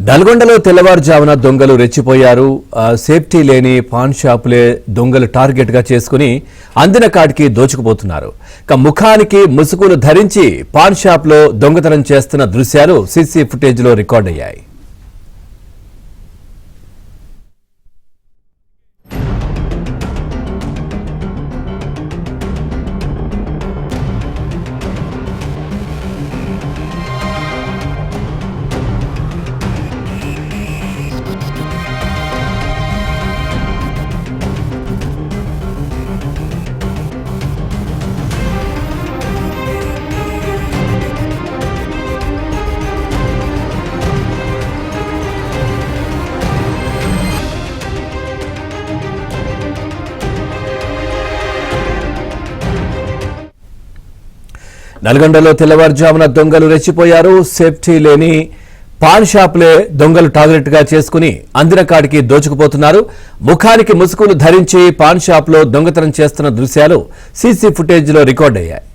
నల్గొండలో తెల్లవారుజామున దొంగలు రెచ్చిపోయారు. సేఫ్టీ లేని పాన్ షాపులే దొంగలు టార్గెట్ గా చేసుకుని అందిన కాడికి దోచుకుపోతున్నారు. ముఖానికి ముసుగులు ధరించి పాన్ షాప్ లో దొంగతనం చేస్తున్న దృశ్యాలు సీసీ ఫుటేజ్ లో రికార్డ్ అయ్యాయి. నల్గొండలో తెల్లవారుజామున దొంగలు రెచ్చిపోయారు. సేఫ్టీ లేని పాన్ షాపులే దొంగలు టార్గెట్ గా చేసుకుని అందిన కాడికి దోచుకుపోతున్నారు. ముఖానికి ముసుగులు ధరించి పాన్ షాప్ లో దొంగతనం చేస్తున్న దృశ్యాలు సీసీ ఫుటేజ్ లో రికార్డ్ అయ్యాయి.